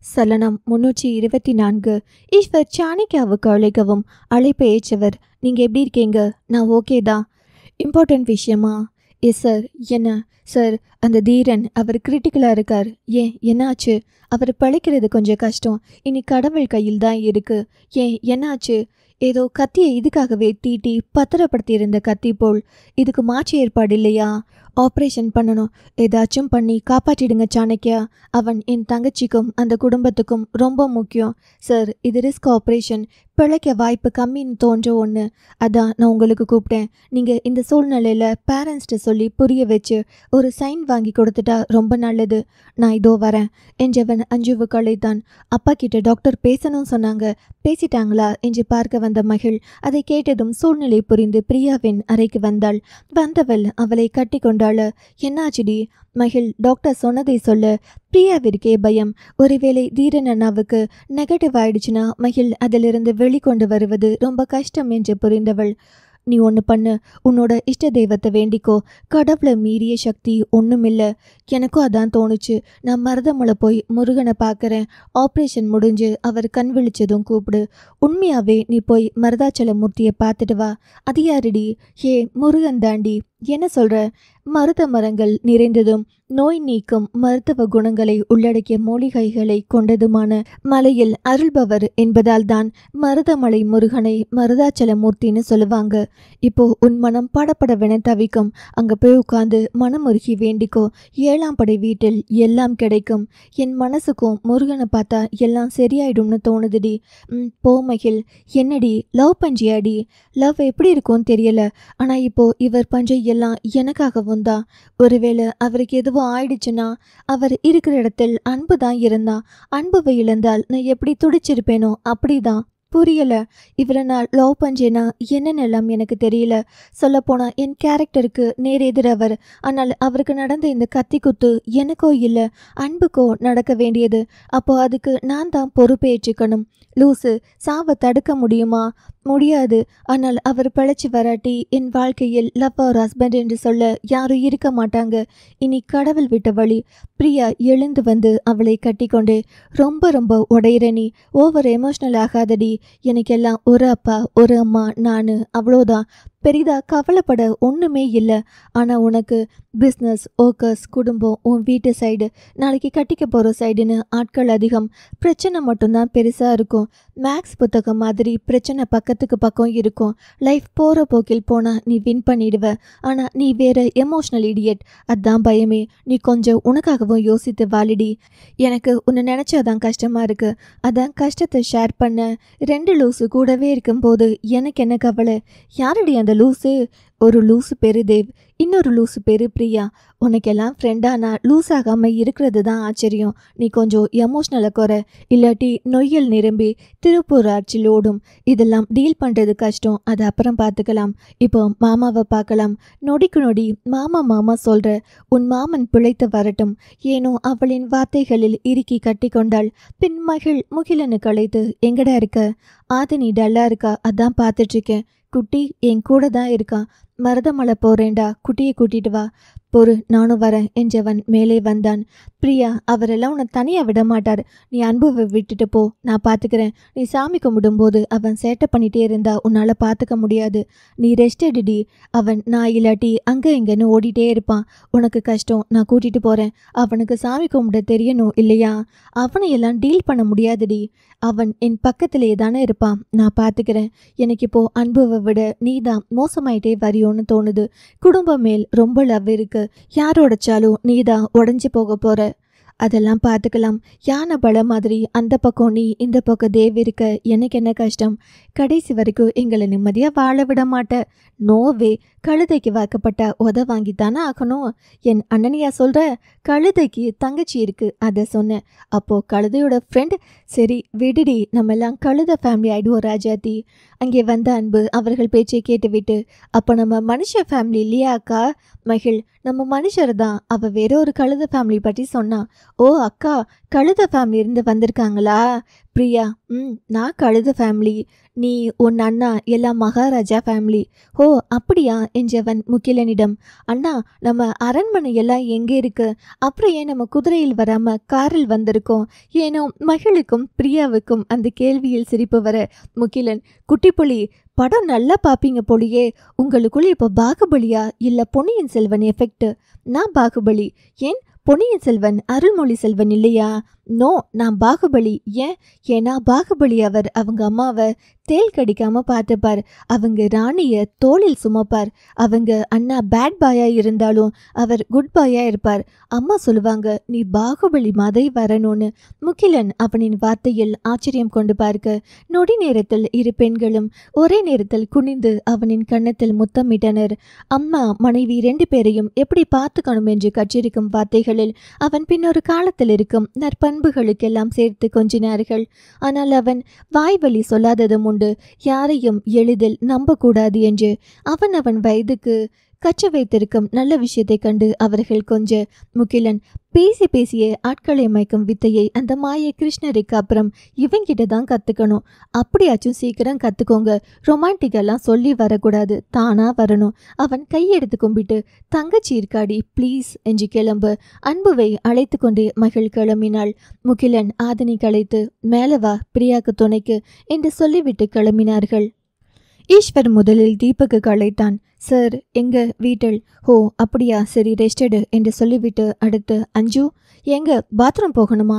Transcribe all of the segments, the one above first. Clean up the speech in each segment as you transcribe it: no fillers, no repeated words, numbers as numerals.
சலனம் 324. ஈஸ்வர் சாணக்கியாவுக்கு அழைக்கவும். அழைப்பை ஏற்றவர். நீங்கள் எப்படி இருக்கீங்க? நான் ஓகே தான். இம்பார்ட்டன்ட் விஷயமா? Yes sir. என்ன சார்? அந்த தீரன் அவர் கிரிட்டிக்கலாக இருக்கார். ஏன், என்னாச்சு? அவர் பழைக்கிறது கொஞ்சம் கஷ்டம். இனி கடவுள் கையில் தான் இருக்கு. ஏன், என்னாச்சு? ஏதோ கத்தியை இதுக்காகவே தீட்டி பத்திரப்படுத்தி இருந்த கத்தி போல். இதுக்கு மாற்று ஏற்பாடு இல்லையா? ஆப்ரேஷன் பண்ணணும். ஏதாச்சும் பண்ணி காப்பாற்றிடுங்க சாணக்கியா. அவன் என் தங்கச்சிக்கும் அந்த குடும்பத்துக்கும் ரொம்ப முக்கியம் சார். இது ரிஸ்க் ஆப்ரேஷன். பிழைக்க வாய்ப்பு கம்மின்னு தோன்ற ஒன்று. அதான் நான் உங்களுக்கு கூப்பிட்டேன். நீங்கள் இந்த சூழ்நிலையில் பேரண்ட்ஸ்கிட்ட சொல்லி புரிய வச்சு ஒரு சைன் வாங்கி கொடுத்துட்டா ரொம்ப நல்லது. நான் இதோ வரேன் என்றவன் அஞ்சுவுக்கு அழைத்தான். அப்பா கிட்ட டாக்டர் பேசணும்னு சொன்னாங்க. பேசிட்டாங்களா என்று பார்க்க வந்த மகிழ் அதை கேட்டதும் சூழ்நிலை புரிந்து பிரியாவின் அறைக்கு வந்தாள். வந்தவள் அவளை கட்டி கொண்டாள். என்னாச்சுடி? மகிழ் டாக்டர் சொன்னதை சொல்ல. பிரியாவிற்கே பயம். ஒருவேளை தீரன் அண்ணாவுக்கு நெகட்டிவ் ஆயிடுச்சுன்னா மகிழ் அதிலிருந்து வெளிக்கொண்டு வருவது ரொம்ப கஷ்டம் என்று புரிந்தவள். நீ ஒன்று பண்ணு. உன்னோட இஷ்ட தெய்வத்தை வேண்டிக்கோ. கடவுளை மீறிய சக்தி ஒன்றுமில்லை. எனக்கும் அதான் தோணுச்சு. நான் மருதமலை போய் முருகனை பார்க்குறேன். ஆப்ரேஷன் முடிஞ்சு அவர் கண் விழிச்சதும் கூப்பிடு. உண்மையாவே நீ போய் மருதாச்சல மூர்த்தியை பார்த்துட்டு வா. அது யாருடி? ஏ, முருகன் தாண்டி. என்ன சொல்ற? மருத மரங்கள் நிறைந்ததும் நோய் நீக்கும் மருத்துவ குணங்களை உள்ளடக்கிய மூலிகைகளை கொண்டதுமான மலையில் அருள்பவர் என்பதால் தான் மருதமலை முருகனை மருதாச்சல மூர்த்தின்னு சொல்லுவாங்க. இப்போ உன் மனம் படப்படவென தவிக்கும். அங்க போய் உட்காந்து மனமுருகி வேண்டிக்கோ. 7ஆம் படை வீட்டில் எல்லாம் கிடைக்கும். என் மனசுக்கும் முருகனை பார்த்தா எல்லாம் சரியாயிடும்னு தோணுதுடி. போ மகிழ். என்னடி லவ் பஞ்சியாடி? லவ் எப்படி இருக்கும்னு தெரியல. ஆனா இப்போ இவர் பஞ்சை எல்லாம் எனக்காகவும் தான். ஒருவேளை அவருக்கு எதுவும் ஆயிடுச்சுன்னா அவர் இருக்கிற இடத்தில் அன்பு தான் இருந்தா. அன்புவை இழந்தால் நான் எப்படி துடிச்சிருப்பேனோ அப்படிதான். புரியல. இவரை நான் லவ் பஞ்சேனா என்னென்ன எல்லாம் எனக்கு தெரியல. சொல்லப்போனா என் கேரக்டருக்கு நேர் எதிரவர். ஆனால் அவருக்கு நடந்த இந்த கத்தி குத்து எனக்கோ இல்லை அன்புக்கோ நடக்க வேண்டியது. அப்போ அதுக்கு நான் தான் பொறுப்பேற்றுக்கணும். லூசு, சாவை தடுக்க முடியுமா? முடியாது. ஆனால் அவர் பிழைச்சி வராட்டி என் வாழ்க்கையில் லவ் ஆர் ஹஸ்பண்ட் என்று சொல்ல யாரும் இருக்க மாட்டாங்க. இனி கடவுள் விட்ட வழி. பிரியா எழுந்து வந்து அவளை கட்டிக்கொண்டே. ரொம்ப ரொம்ப உடையிற நீ. ஓவர் எமோஷ்னல் ஆகாதடி. எனக்கெல்லாம் ஒரு அப்பா ஒரு அம்மா நான். அவ்வளோதான். பெரிதா கவலைப்பட ஒன்றுமே இல்லை. ஆனால் உனக்கு பிஸ்னஸ், ஒர்க்கர்ஸ், குடும்பம், உன் வீட்டு சைடு, நாளைக்கு கட்டிக்க போகிற சைடுன்னு ஆட்கள் அதிகம். பிரச்சனை மட்டும்தான் பெருசாக இருக்கும். மேக்ஸ் புத்தகம் மாதிரி பிரச்சனை பக்கத்துக்கு பக்கம் இருக்கும். லைஃப் போகிற போக்கில் போனால் நீ வின் பண்ணிடுவ. ஆனால் நீ வேற எமோஷ்னல் இடியட். அதான் பயமே. நீ கொஞ்சம் உனக்காகவும் யோசித்து வாழிடி. எனக்கு உன்னை நினச்சாதான் கஷ்டமாக இருக்குது. அதான் கஷ்டத்தை ஷேர் பண்ண 2 லூசு கூடவே இருக்கும்போது எனக்கு என்ன கவலை? யாரடி அந்த லூசு? ஒரு லூசு பேரு தேவ், இன்னொரு லூசு பேரு பிரியா. உனக்கெல்லாம் ஃப்ரெண்டானா லூஸ் ஆகாமல் இருக்கிறது தான் ஆச்சரியம். நீ கொஞ்சம் எமோஷ்னலை குறை. இல்லாட்டி நொய்யல் நிரம்பி திருப்பூர் ஆட்சியில் ஓடும். இதெல்லாம் டீல் பண்ணுறது கஷ்டம். அது அப்புறம் பார்த்துக்கலாம். இப்போ மாமாவை பார்க்கலாம். நொடிக்கு நொடி மாமா மாமா சொல்கிற உன் மாமன் பிழைத்து வரட்டும். ஏனோ அவளின் வார்த்தைகளில் இறுக்கி கட்டி கொண்டாள். பின் மகிழ் முகிலனு களைத்து எங்கடா இருக்க? ஆதினி டல்லா இருக்கா, அதான் பார்த்துட்ருக்கேன். குட்டி என் கூட தான் இருக்கான். மருதமலை போறேன்டா, குட்டியை கூட்டிட்டு வா. பொறு, நானும் வரேன் என்றவன் மேலே வந்தான். பிரியா, அவரெல்லாம் உன்னை தனியாக விட மாட்டார். நீ அன்புவை விட்டுட்டு போ, நான் பார்த்துக்கிறேன். நீ சாமி கும்பிடும்போது அவன் சேட்டை பண்ணிகிட்டே இருந்தா உன்னால் பார்த்துக்க முடியாது. நீ ரெஸ்ட் எடுடி. அவன் நான் இல்லாட்டி அங்கே இங்கேன்னு ஓடிட்டே இருப்பான். உனக்கு கஷ்டம், நான் கூட்டிகிட்டு போகிறேன். அவனுக்கு சாமி கும்பிட தெரியணும் இல்லையா? அவனையெல்லாம் டீல் பண்ண முடியாதுடி. அவன் என் பக்கத்திலே தானே இருப்பான். நான் பார்த்துக்கிறேன். எனக்கு இப்போ அன்புவை விட நீ தான் மோசமாயிட்டே வரியோன்னு தோணுது. குடும்பம் மேல் ரொம்ப லவ் இருக்கு. யார் உடைச்சாலும் நீ தான் உடஞ்சி போக போற. அதெல்லாம் பார்த்துக்கலாம். யானை பலம் மாதிரி அந்த பக்கம் நீ, இந்த பக்கம் தேவ் இருக்க. எனக்கு என்ன கஷ்டம்? கடைசி வரைக்கும் எங்களை நிம்மதியாக வாழ விட மாட்டேன். நோவே. கழுதைக்கு வாக்கப்பட்ட வாங்கித்தானே ஆகணும். என் அண்ணனியா சொல்கிற? கழுதைக்கு தங்கச்சி இருக்கு, அதை சொன்னேன். அப்போது கழுதையோட ஃப்ரெண்ட். சரி விடுடி, நம்ம எல்லாம் கழுதை ஃபேமிலி ஆகிடுவோம் ராஜாத்தி. அங்கே வந்த அன்பு அவர்கள் பேச்சை கேட்டுவிட்டு, அப்போ நம்ம மனுஷ ஃபேமிலி இல்லையா அக்கா? மகிழ், நம்ம மனுஷர் தான். அவள் வேற ஒரு கழுதை ஃபேமிலி பற்றி சொன்னான். ஓ அக்கா, கழுதை ஃபேமிலி இருந்து வந்திருக்காங்களா? பிரியா, நான் கழுத ஃபேமிலி, நீ உன் அண்ணா எல்லாம் மகாராஜா ஃபேமிலி. ஓ அப்படியா என்றவன் முகிலனிடம். அண்ணா, நம்ம அரண்மனை எல்லாம் எங்கே இருக்கு? அப்புறம் ஏன் நம்ம குதிரையில் வராம காரில் வந்திருக்கோம்? ஏனோ மகிழுக்கும் பிரியாவுக்கும் அந்த கேள்வியில் சிரிப்பு வர, முகிலன், குட்டிப்புலி, படம் நல்லா பாப்பீங்க போலியே. உங்களுக்குள்ள இப்போ பாகுபலியா இல்ல பொன்னியின் செல்வன் எஃபெக்ட்? நான் பாகுபலி. ஏன் பொன்னியின் செல்வன் அருள்மொழி செல்வன் இல்லையா? நோ, நான் பாகுபலி. ஏன்னா பாகுபலி அவர் அவங்க அம்மாவை தேல் கடிக்காம பார்த்துப்பார், அவங்க ராணிய தோளில் சுமப்பார். அவங்க அண்ணா பேட் பாயா இருந்தாலும் அவர் குட் பாயா இருப்பார். அம்மா சொல்லுவாங்க, நீ பாகுபலி மாதிரி வரணும்னு. முகிலன் அவனின் வார்த்தையில் ஆச்சரியம் கொண்டு பார்க்க, நொடி நேரத்தில் இரு பெண்களும் ஒரே நேரத்தில் குனிந்து அவனின் கன்னத்தில் முத்தமிட்டனர். அம்மா மனைவி 2 பேரையும் எப்படி பார்த்துக்கணும் என்று கற்றிருக்கும் வார்த்தைகளில் அவன் பின்னொரு காலத்தில் இருக்கும் நற்பண்புகளுக்கெல்லாம் சேர்த்து கொஞ்சினார்கள். ஆனால் அவன் வாய்வழி சொல்லாததும் உண்டு, யாரையும் எளிதில் நம்பக்கூடாது என்று. அவன் வயதுக்கு கற்று வைத்திருக்கும் நல்ல விஷயத்தை கண்டு அவர்கள் கொஞ்ச, முகிலன் பேசியே ஆட்களை மயக்கும் வித்தையை அந்த மாய கிருஷ்ணருக்கு அப்புறம் இவங்கிட்ட தான் கற்றுக்கணும். அப்படியாச்சும் சீக்கிரம் கற்றுக்கோங்க. ரொமான்டிக்கெல்லாம் சொல்லி வரக்கூடாது, தானா வரணும். அவன் கையெடுத்து கும்பிட்டு, தங்கச்சி இருக்காடி ப்ளீஸ் என்று கிளம்பு. அன்புவை அழைத்து கொண்டே மகள் கிளம்பினாள். முகிலன் ஆதினி களைத்து, மேலே வா பிரியாக்கு துணைக்கு என்று சொல்லிவிட்டு கிளம்பினார்கள். ஈஸ்வர் முதலில் தீபக்கு களைத்தான். சார், எங்க வீட்டில்? ஓ அப்படியா, சரி ரெஸ்ட் எடு என்று சொல்லிவிட்டு அடுத்து, அஞ்சு எங்க பாத்ரூம் போகணுமா?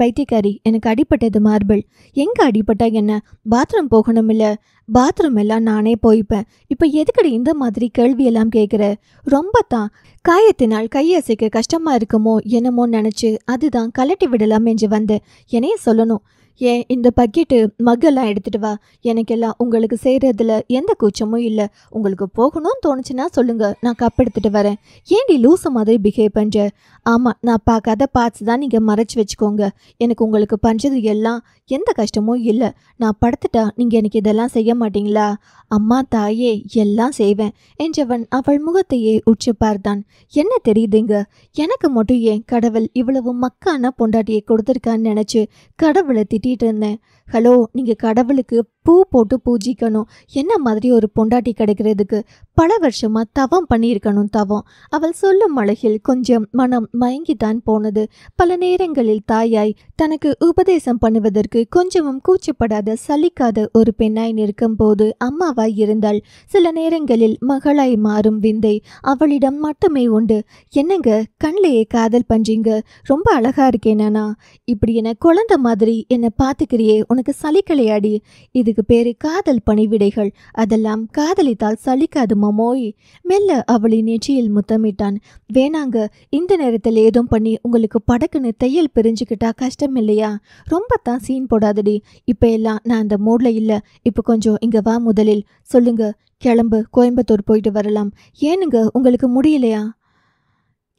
பைத்தியக்காரி, எனக்கு அடிப்பட்டது மார்பிள். எங்க அடிப்பட்டா என்ன? பாத்ரூம் போகணும் இல்ல? பாத்ரூம் எல்லாம் நானே போய்ப்பேன். இப்போ எதுக்கடி இந்த மாதிரி கேள்வியெல்லாம் கேட்குற? ரொம்ப தான் காயத்தினால் கையசைக்க கஷ்டமா இருக்குமோ என்னமோ நினச்சி அதுதான் கலட்டி விடலாம் என்று வந்தேன். என்னைய சொல்லணும். ஏன் இந்த பக்கெட்டு மக்கெல்லாம் எடுத்துட்டு வா. எனக்கெல்லாம் உங்களுக்கு செய்கிறதுல எந்த கூச்சமும் இல்லை. உங்களுக்கு போகணும்னு தோணுச்சுன்னா சொல்லுங்க, நான் கப் எடுத்துட்டு வரேன். ஏன்டி லூசு மாதிரி பிஹேவ் பண்ணுற? ஆமாம், நான் பார்க்காத பார்ட்ஸ் தான் நீங்கள் மறைச்சி வச்சுக்கோங்க. எனக்கு உங்களுக்கு பஞ்சது எல்லாம் எந்த கஷ்டமும் இல்லை. நான் படுத்துட்டா நீங்கள் எனக்கு இதெல்லாம் செய்ய மாட்டீங்களா? அம்மா தாயே, எல்லாம் செய்வேன் என்றவன் அவள் முகத்தையே உற்று பார்த்தான். என்ன தெரியுதுங்க, எனக்கு மட்டும் ஏன் கடவுள் இவ்வளவு மக்கான பொண்டாட்டியை கொடுத்துருக்கான்னு நினச்சி கடவுளை திட்டிகிட்டு இருந்தேன். ஹலோ, நீங்கள் கடவுளுக்கு பூ போட்டு பூஜிக்கணும். என்ன மாதிரி ஒரு பொண்டாட்டி கிடைக்கிறதுக்கு பல வருஷமாக தவம் பண்ணியிருக்கணும். தவம். அவள் சொல்லும் அழகில் கொஞ்சம் மனம் மயங்கித்தான் போனது. பல நேரங்களில் தாயாய் தனக்கு உபதேசம் பண்ணுவதற்கு கொஞ்சமும் கூச்சப்படாத சலிக்காத ஒரு பெண்ணாய் நிற்கும் போது அம்மாவாய் இருந்தாள். சில நேரங்களில் மகளாய் மாறும் விந்தை அவளிடம் மட்டுமே உண்டு. என்னங்க கண்ணிலேயே காதல் பண்றீங்க? ரொம்ப அழகா இருக்கேன் நானா? இப்படி என்ன குழந்தை மாதிரி என்னை பார்த்துக்கிறியே, உனக்கு சலிக்கலையாடி? இதுக்கு பேரு காதல் பணிவிடைகள். அதெல்லாம் காதலித்தால் சலிக்காது மாமோய். மெல்ல அவளின் நெற்றியில் முத்தமிட்டான். வேணாங்க, இந்த நேரத்தில் ஏதும் பண்ணி உங்களுக்கு படக்குன்னு தையல் பிரிஞ்சுக்கிட்டா கஷ்டம் இல்லையா? ரொம்ப தான் சீன் போடாதடி. இப்போ எல்லாம் நான் அந்த மூட்ல இல்லை. இப்போ கொஞ்சம் இங்கே வா. முதலில் சொல்லுங்க, கிளம்பு, கோயம்புத்தூர் போயிட்டு வரலாம். ஏனுங்க உங்களுக்கு முடியலையா?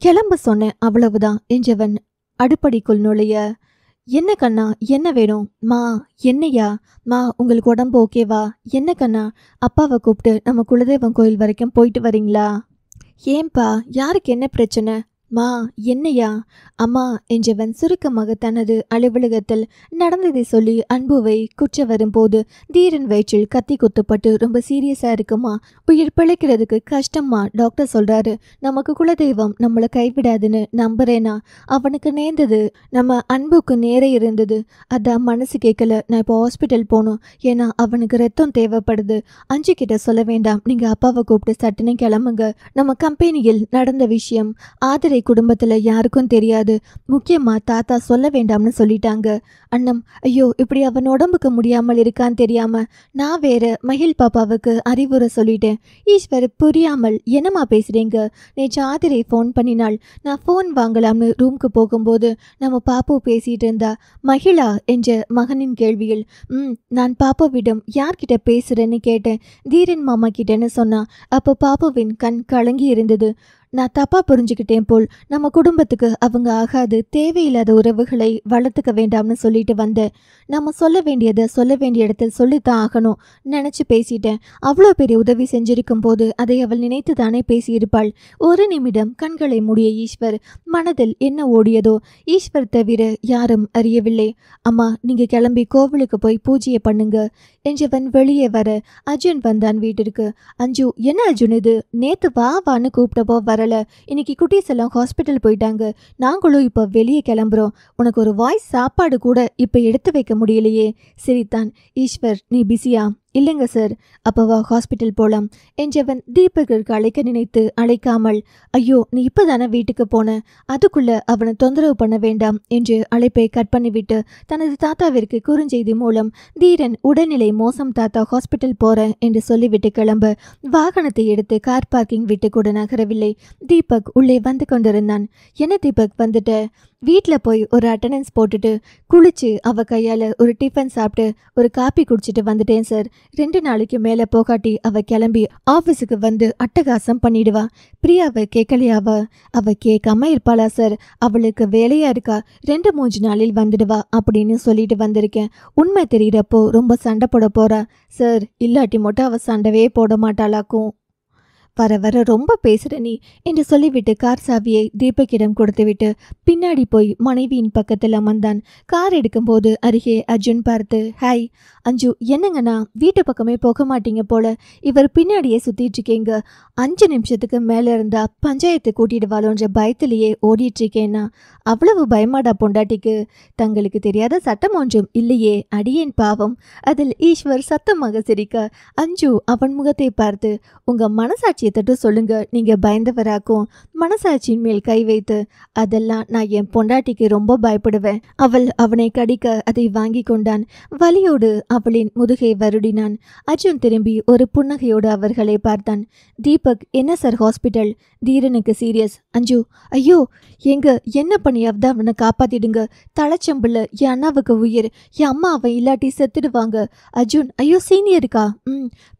கிளம்ப சொன்னேன், அவ்வளவுதான் என்றவன் அடுப்படிக்குள் நுழைய, என்ன கண்ணா, என்ன வேணும்? மா, என்னையா? மா, உங்களுக்கு உடம்பு ஓகேவா? என்ன கண்ணா, அப்பாவை கூப்பிட்டு நம்ம குலதெய்வம் கோயில் வரைக்கும் போயிட்டு வரீங்களா? ஏன்பா, யாருக்கு என்ன பிரச்சனை? மா, என்னையா? அம்மா என்றவன் சுருக்கமாக தனது அலுவலகத்தில் நடந்ததை சொல்லி அன்புவை குற்ற வரும்போது தீரன் வயிற்றில் கத்தி குத்துப்பட்டு, ரொம்ப சீரியஸா இருக்குமா, உயிர் பிழைக்கிறதுக்கு கஷ்டமா, டாக்டர் சொல்றாரு. நமக்கு குலதெய்வம் நம்மளை கைவிடாதுன்னு நம்புறேனா? அவனுக்கு நேர்ந்தது நம்ம அன்புக்கு நேரே இருந்தது. அதான் மனசு கேட்கல. நான் இப்போ ஹாஸ்பிட்டல் போகணும். ஏன்னா அவனுக்கு ரத்தம் தேவைப்படுது. அஞ்சு கிட்ட சொல்ல வேண்டாம், நீங்க அப்பாவை கூப்பிட்டு சட்டுன்னு கிளம்புங்க. நம்ம கம்பெனியில் நடந்த விஷயம் ஆதிரை குடும்பத்துல யாருக்கும் தெரியாது. முக்கியமா தாத்தா சொல்ல வேண்டாம்னு சொல்லிட்டாங்க. அண்ணம், ஐயோ, இப்படி அவன் உடம்புக்கு முடியாமல் இருக்கான்னு தெரியாம நான் வேற மகிழ் பாப்பாவுக்கு அறிவுரை சொல்லிட்டேன். ஈஸ்வர் புரியாமல், என்னம்மா பேசுறீங்க? நேற்று ஆதிரை ஃபோன் பண்ணினாள். நான் ஃபோன் வாங்கலாம்னு ரூம்க்கு போகும்போது நம்ம பாப்பு பேசிட்டு இருந்தா. மகிழா என்ற மகனின் கேள்வியில், நான் பாப்பாவிடம் யார்கிட்ட பேசுறேன்னு கேட்டேன். தீரன் மாமா கிட்டன்னு சொன்னா. அப்போ பாப்புவின் கண் கலங்கி இருந்தது. நான் தப்பா புரிஞ்சுக்கிட்டேன் போல். நம்ம குடும்பத்துக்கு அவங்க ஆகாது, தேவையில்லாத உறவுகளை வளர்த்துக்க வேண்டாம்னு சொல்லிட்டு வந்தேன். நம்ம சொல்ல வேண்டியதை சொல்ல வேண்டிய இடத்தில் சொல்லித்தான் ஆகணும் நினைச்சு பேசிட்டேன். அவ்வளோ பெரிய உதவி செஞ்சிருக்கும் போது அதை அவள் நினைத்து தானே பேசியிருப்பாள். ஒரு நிமிடம் கண்களை மூடிய ஈஸ்வர் மனதில் என்ன ஓடியதோ ஈஸ்வர் தவிர யாரும் அறியவில்லை. அம்மா, நீங்க கிளம்பி கோவிலுக்கு போய் பூஜையை பண்ணுங்க என்றவன் வெளியே வர அர்ஜுன் வந்தான் வீட்டிற்கு. அஞ்சு, என்ன அர்ஜுன் இது? நேத்து வான்னு கூப்பிட்டப்போ வரல. இன்னைக்கு குட்டீஸ் எல்லாம் ஹாஸ்பிட்டல் போயிட்டாங்க. நாங்களும் இப்போ வெளியே கிளம்புறோம். உனக்கு ஒரு வாய்ஸ் சாப்பாடு கூட இப்போ எடுத்து வைக்க முடியலையே சிரித்தான். ஈஸ்வர், நீ பிஸியா? இல்லைங்க சார். அப்பவா ஹாஸ்பிட்டல் போலாம் என்றவன் தீபக்கிற்கு அழைக்க நினைத்து அழைக்காமல், ஐயோ நீ இப்போதானே வீட்டுக்கு போன, அதுக்குள்ள அவனை தொந்தரவு பண்ண வேண்டாம் என்று அழைப்பை கட் பண்ணிவிட்டு தனது தாத்தாவிற்கு குறுஞ்செய்தி மூலம் தீரன் உடல்நிலை மோசம் தாத்தா, ஹாஸ்பிட்டல் போறேன் என்று சொல்லிவிட்டு கிளம்ப வாகனத்தை எடுத்து கார் பார்க்கிங் விட்டு கூட நகரவில்லை. தீபக் உள்ளே வந்து கொண்டிருந்தான். என்ன தீபக் வந்துட்ட? வீட்டில் போய் ஒரு அட்டண்டன்ஸ் போட்டுட்டு குளிச்சு அவ கையால் ஒரு டிஃபன் சாப்பிட்டு ஒரு காப்பி குடிச்சிட்டு வந்துட்டேன் சார். 2 நாளைக்கு மேலே போகாட்டி அவ கிளம்பி ஆஃபீஸுக்கு வந்து அட்டகாசம் பண்ணிடுவா. பிரியாவை கேட்கலையாவ? அவ கேட்காம இருப்பாளா சார்? அவளுக்கு வேலையா இருக்கா? 2-3 நாளில் வந்துடுவா அப்படின்னு சொல்லிட்டு வந்திருக்கேன். உண்மை தெரிகிறப்போ ரொம்ப சண்டை போட போறா சார். இல்லாட்டி மட்டும் அவ சண்டவே போட மாட்டாளாக்கும். வர வர ரொம்ப பேசுற நீ என்று சொல்லிவிட்டு கார் சாவியை தீபக்கிடம் கொடுத்துவிட்டு பின்னாடி போய் மனைவியின் பக்கத்தில் அமர்ந்தான். கார் எடுக்கும்போது அருகே அர்ஜுன் பார்த்து, ஹாய் அஞ்சு, என்னங்கண்ணா வீட்டு பக்கமே போக மாட்டீங்க போல, இவர் பின்னாடியே சுத்திட்டு இருக்கீங்க. 5 நிமிஷத்துக்கு மேல இருந்தா பஞ்சாயத்து கூட்டிடுவாளோன்ற பயத்திலேயே ஓடிட்டு இருக்கேன்னா. அவ்வளவு பயமாடா பொண்டாட்டிக்கு? தங்களுக்கு தெரியாத சட்டம் ஒன்றும் இல்லையே, அடியேன் பாவம். அதில் ஈஸ்வர் சத்தமாக சிரிக்க அஞ்சு அவன் முகத்தை பார்த்து, உங்க மனசாட்சி தட்டு சொல்லுங்க, நீங்க பயந்தவராக்கும். மனசாட்சியின் மேல் கை வைத்து, அதெல்லாம் நான் என் பொண்டாட்டிக்கு ரொம்ப பயப்படுவேன். அவள் அவனை கடிக்க அதை வாங்கி கொண்டான். வலியோடு அவளின் முதுகை வருடினான். அர்ஜுன் திரும்பி ஒரு புன்னகையோடு அவர்களை பார்த்தான். தீபக், என்ன சார் ஹாஸ்பிட்டல்? தீரனுக்கு சீரியஸ். அஞ்சு, ஐயோ எங்க என்ன பண்ணியாவது அவனை காப்பாத்திடுங்க. தலைச்சம்பில் என் அண்ணாவுக்கு உயிர். என் அம்மா அவன் இல்லாட்டி செத்துடுவாங்க. அர்ஜுன், ஐயோ சீனியருக்கா?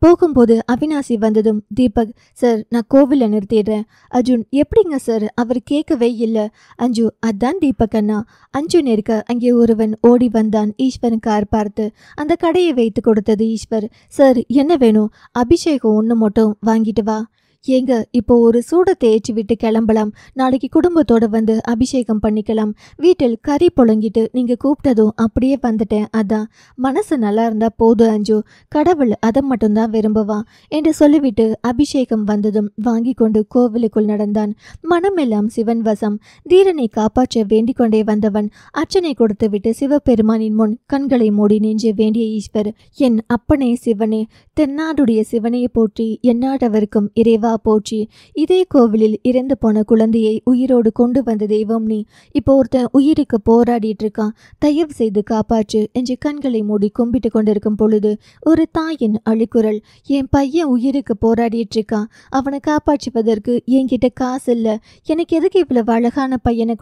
போகும்போது அவினாசி வந்ததும் தீபக், சார் நான் கோவிலில் நிறுத்திடுறேன். அர்ஜுன், எப்படிங்க சார்? அவர் கேட்கவே இல்லை. அஞ்சு, அதான் தீபக் அண்ணா. அஞ்சு நேர்க்க அங்கே ஒருவன் ஓடி வந்தான். ஈஸ்வரன் கார் பார்த்து அந்த கடையை வைத்து கொடுத்தது ஈஸ்வர். சார் என்ன வேணும்? அபிஷேகம் ஒன்று மட்டும் வாங்கிட்டு வா. ஏங்க இப்போ ஒரு சூடத்தை ஏற்றி விட்டு கிளம்பலாம். நாளைக்கு குடும்பத்தோடு வந்து அபிஷேகம் பண்ணிக்கலாம். வீட்டில் கறி புழங்கிட்டு நீங்கள் கூப்பிட்டதும் அப்படியே வந்துட்டேன். அதான் மனசு நல்லா இருந்தா போதும் அஞ்சு, கடவுள் அதை மட்டும்தான் விரும்புவான் என்று சொல்லிவிட்டு அபிஷேகம் வந்ததும் வாங்கி கொண்டு கோவிலுக்குள் நடந்தான். மனமெல்லாம் சிவன் வசம். தீரனை காப்பாற்ற வேண்டிக் கொண்டே வந்தவன் அர்ச்சனை கொடுத்து விட்டு சிவபெருமானின் முன் கண்களை மூடி நின்று வேண்டிய ஈஸ்வர், என் அப்பனே சிவனே, தென்னாடுடைய சிவனையை போற்றி, எந்நாட்டவருக்கும் இறைவா போற்றி. இதே கோவிலில் இறந்து போன குழந்தையை உயிரோடு கொண்டு வந்த தெய்வம் நீ. இப்போ ஒருத்தன் உயிருக்கு போராடிட்டு இருக்கான், தயவு செய்து காப்பாற்று என்று கண்களை மூடி கும்பிட்டு கொண்டிருக்கும் பொழுது ஒரு தாயின் அழுக்குரல், என் பையன் உயிருக்கு போராடிட்டு இருக்கான், அவனை காப்பாற்றுவதற்கு என்கிட்ட காசு இல்லை. எனக்கு எதுக்கு இவ்வளவு அழகான பையனை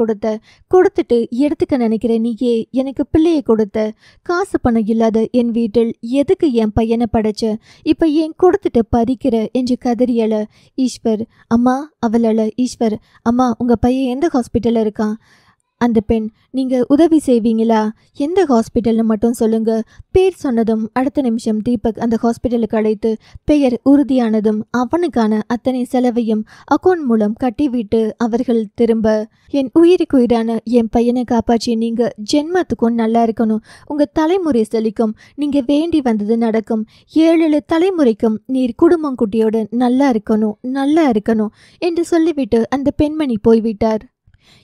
கொடுத்துட்டு எடுத்துக்க நினைக்கிற நீயே எனக்கு பிள்ளையை கொடுத்த. காசு பணம் இல்லாத என் வீட்டில் எதுக்கு என் பையனை படைச்ச? இப்ப ஏன் கொடுத்துட்டு பறிக்கிற என்று கதறியல. ஈஸ்வர், அம்மா அவள. ஈஸ்வர், அம்மா உங்க பையன் எந்த ஹாஸ்பிட்டல்ல இருக்கான்? அந்த பெண், நீங்க உதவி செய்வீங்களா? எந்த ஹாஸ்பிட்டல்னு மட்டும் சொல்லுங்க. பேர் சொன்னதும் அடுத்த நிமிஷம் தீபக் அந்த ஹாஸ்பிட்டலுக்கு அழைத்து பெயர் உறுதியானதும் அவனுக்கான அத்தனை செலவையும் அக்கௌண்ட் மூலம் கட்டிவிட்டு அவர்கள் திரும்ப, என் உயிருக்கு உயிரான என் பையனை காப்பாற்றி நீங்க ஜென்மத்துக்கும் நல்லா இருக்கணும். உங்க தலைமுறை செழிக்கும். நீங்க வேண்டி வந்தது நடக்கும். 7 தலைமுறைக்கும் நீர் குடும்பம் குட்டியோட நல்லா இருக்கணும் என்று சொல்லிவிட்டு அந்த பெண்மணி போய்விட்டார்.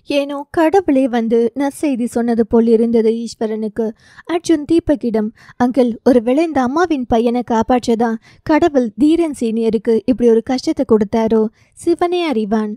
ஏனோ கடவுளே வந்து நற்செய்தி சொன்னது போல் இருந்தது ஈஸ்வரனுக்கு. அர்ஜுன் தீபக்கிடம், அங்கிள் ஒருவேளை இந்த அம்மாவின் பையனை காப்பாற்றதான் கடவுள் தீரன் சீனியருக்கு இப்படி ஒரு கஷ்டத்தை கொடுத்தாரோ? சிவனே அறிவான்.